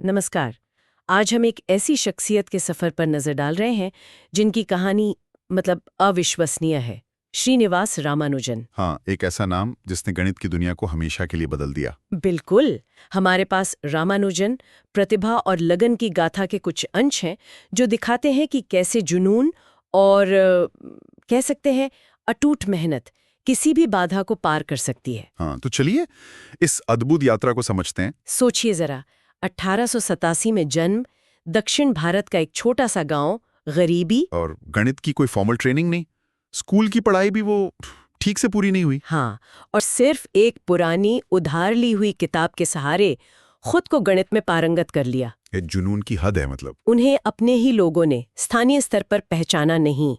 नमस्कार। आज हम एक ऐसी शख्सियत के सफर पर नजर डाल रहे हैं जिनकी कहानी अविश्वसनीय है। श्रीनिवास रामानुजन। हाँ, एक ऐसा नाम जिसने गणित की दुनिया को हमेशा के लिए बदल दिया। बिल्कुल। हमारे पास रामानुजन, प्रतिभा और लगन की गाथा के कुछ अंश हैं जो दिखाते हैं कि कैसे जुनून और कह सकते हैं अटूट मेहनत किसी भी बाधा को पार कर सकती है। हाँ, तो चलिए इस अद्भुत यात्रा को समझते हैं। सोचिए जरा, 1887 में जन्म, दक्षिण भारत का एक छोटा सा गांव, गरीबी। और गणित की कोई फॉर्मल ट्रेनिंग नहीं, स्कूल की पढ़ाई भी वो ठीक से पूरी नहीं हुई। हाँ, और सिर्फ एक पुरानी उधार ली हुई किताब के सहारे खुद को गणित में पारंगत कर लिया। ये जुनून की हद है मतलब। उन्हें अपने ही लोगों ने स्थानीय स्तर पर पहचाना नहीं,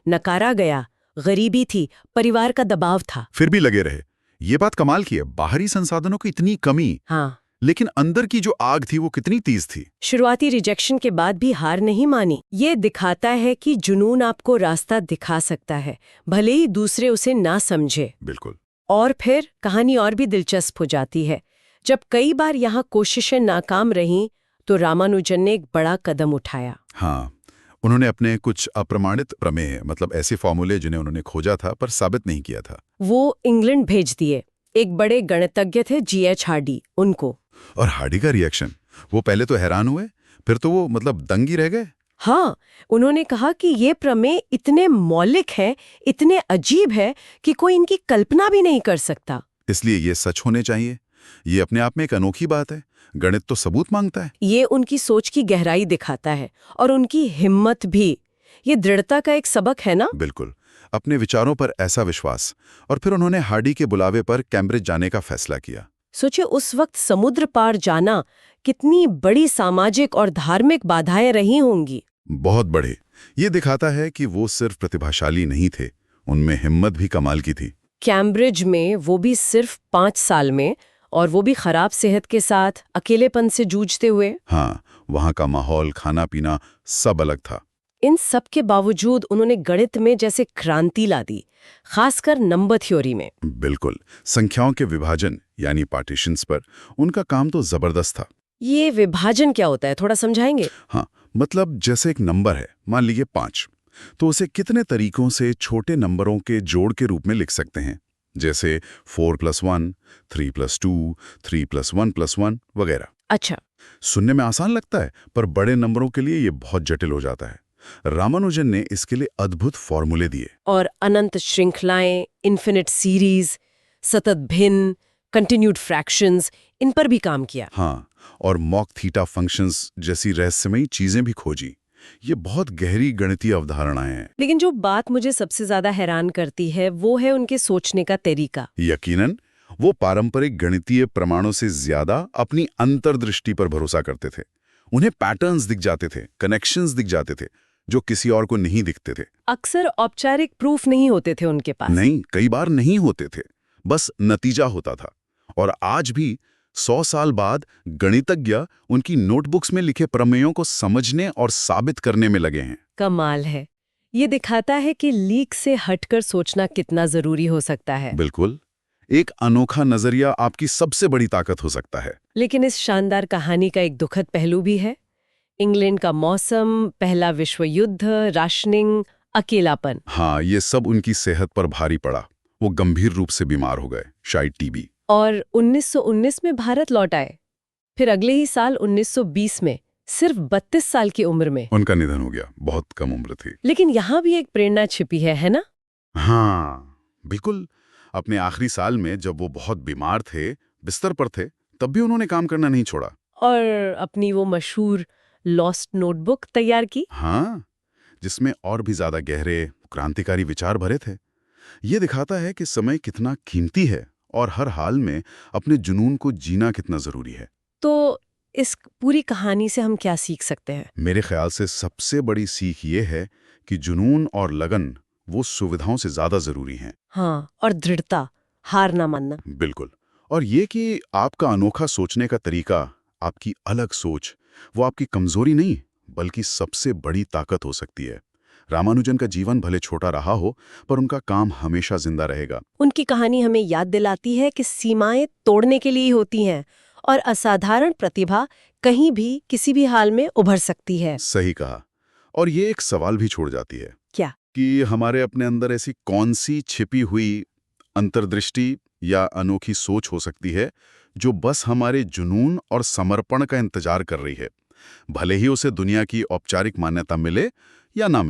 नकारा गया। गरीबी थी, परिवार का दबाव था। फिर भी लगे रहे। ये बात कमाल की है, बाहरी संसाधनों की इतनी कमी, हाँ, लेकिन अंदर की जो आग थी वो कितनी तेज थी। शुरुआती रिजेक्शन के बाद भी हार नहीं मानी। ये दिखाता है कि जुनून आपको रास्ता दिखा सकता है, भले ही दूसरे उसे ना समझे। बिल्कुल। और फिर कहानी और भी दिलचस्प हो जाती है। जब कई बार यहाँ कोशिशें नाकाम रहीं, तो रामानुजन ने एक बड़ा कदम उठाया। हाँ, उन्होंने अपने कुछ अप्रमाणित प्रमेय, मतलब ऐसे फॉर्मूले जिन्हें उन्होंने खोजा था पर साबित नहीं किया था, वो इंग्लैंड भेज दिए। एक बड़े गणितज्ञ थे G.H. हार्डी, उनको। और हार्डी का रिएक्शन, वो पहले तो हैरान हुए, फिर तो वो दंग ही रह गए। हाँ, उन्होंने कहा कि ये प्रमेय इतने मौलिक हैं, इतने अजीब है कि कोई इनकी कल्पना भी नहीं कर सकता। इसलिए ये सच होने चाहिए। ये अपने आप में एक अनोखी बात है। गणित तो सबूत मांगता है। ये उनकी सोच की गहराई दिखाता है और उनकी हिम्मत भी। ये दृढ़ता का एक सबक है ना। बिल्कुल, अपने विचारों पर ऐसा विश्वास। और फिर उन्होंने हार्डी के बुलावे पर कैम्ब्रिज जाने का फैसला किया। सोचिए, उस वक्त समुद्र पार जाना कितनी बड़ी सामाजिक और धार्मिक बाधाएं रही होंगी। बहुत बड़े। ये दिखाता है कि वो सिर्फ प्रतिभाशाली नहीं थे, उनमें हिम्मत भी कमाल की थी। कैम्ब्रिज में, वो भी सिर्फ 5 साल में, और वो भी खराब सेहत के साथ, अकेलेपन से जूझते हुए। हाँ, वहाँ का माहौल, खाना पीना सब अलग था। इन सब के बावजूद उन्होंने गणित में जैसे क्रांति ला दी, खासकर नंबर थ्योरी में। बिल्कुल, संख्याओं के विभाजन यानी पार्टीशंस पर उनका काम तो जबरदस्त था। ये विभाजन क्या होता है, थोड़ा समझाएंगे? हाँ, मतलब जैसे एक नंबर है, मान लीजिए 5, तो उसे कितने तरीकों से छोटे नंबरों के जोड़ के रूप में लिख सकते हैं, जैसे 4+1, 3+2, 3+1+1 वगैरह। अच्छा। सुनने में आसान लगता है, पर बड़े नंबरों के लिए ये बहुत जटिल हो जाता है। रामानुजन ने इसके लिए अद्भुत फॉर्मूले दिए। और अनंत श्रृंखलाएं, इन्फिनिट सीरीज, सतत भिन्न, कंटिन्यूड फ्रैक्शंस, इन पर भी काम किया। हाँ, और मॉक थीटा फंक्शंस जैसी रहस्यमयी चीजें भी खोजी। ये बहुत गहरी गणितीय अवधारणाएं हैं। लेकिन जो बात मुझे सबसे ज्यादा हैरान करती है वो है उनके सोचने का तरीका। यकीनन, वो पारंपरिक गणितीय प्रमाणों से ज्यादा अपनी अंतर्दृष्टि पर भरोसा करते थे। उन्हें पैटर्न्स दिख जाते थे, कनेक्शंस दिख जाते थे, जो किसी और को नहीं दिखते थे। अक्सर औपचारिक प्रूफ नहीं होते थे उनके पास। नहीं, कई बार नहीं होते थे, बस नतीजा होता था। और आज भी 100 साल बाद गणितज्ञ उनकी नोटबुक्स में लिखे प्रमेयों को समझने और साबित करने में लगे हैं। कमाल है। ये दिखाता है कि लीक से हटकर सोचना कितना जरूरी हो सकता है। बिल्कुल, एक अनोखा नजरिया आपकी सबसे बड़ी ताकत हो सकता है। लेकिन इस शानदार कहानी का एक दुखद पहलू भी है। इंग्लैंड का मौसम, पहला विश्व युद्ध, राशनिंग, अकेलापन। हाँ, ये सब उनकी सेहत पर भारी पड़ा। वो गंभीर रूप से बीमार हो गए, शायद टीबी। और 1919 में भारत लौट आए। फिर अगले ही साल 1920 में, सिर्फ 32 साल की उम्र में, उनका निधन हो गया। बहुत कम उम्र थी। लेकिन यहाँ भी एक प्रेरणा छिपी है ना? हाँ, बिल्कुल। अपने आखिरी साल में जब वो बहुत बीमार थे, बिस्तर पर थे, तब भी उन्होंने काम करना नहीं छोड़ा। और अपनी वो मशहूर लॉस्ट नोटबुक तैयार की। हाँ, जिसमें और भी ज्यादा गहरे, क्रांतिकारी विचार भरे थे। ये दिखाता है कि समय कितना कीमती है और हर हाल में अपने जुनून को जीना कितना जरूरी है। तो इस पूरी कहानी से हम क्या सीख सकते हैं? मेरे ख्याल से सबसे बड़ी सीख ये है कि जुनून और लगन वो सुविधाओं से ज्यादा जरूरी हैं। हाँ, और दृढ़ता, हार ना मानना। बिल्कुल। और ये कि आपका अनोखा सोचने का तरीका, आपकी अलग सोच, वो आपकी कमजोरी नहीं, बल्कि सबसे बड़ी ताकत हो सकती है। रामानुजन का जीवन भले छोटा रहा हो, पर उनका काम हमेशा जिंदा रहेगा। उनकी कहानी हमें याद दिलाती है कि सीमाएं तोड़ने के लिए ही होती हैं और असाधारण प्रतिभा कहीं भी किसी भी हाल में उभर सकती है। सही कहा। और ये एक सवाल भी छोड़ जाती है क्या? कि हमारे अपने अंदर ऐसी कौन सी छिपी हुई अंतर्दृष्टि या अनोखी सोच हो सकती है जो बस हमारे जुनून और समर्पण का इंतजार कर रही है, भले ही उसे दुनिया की औपचारिक मान्यता मिले या ना मिले।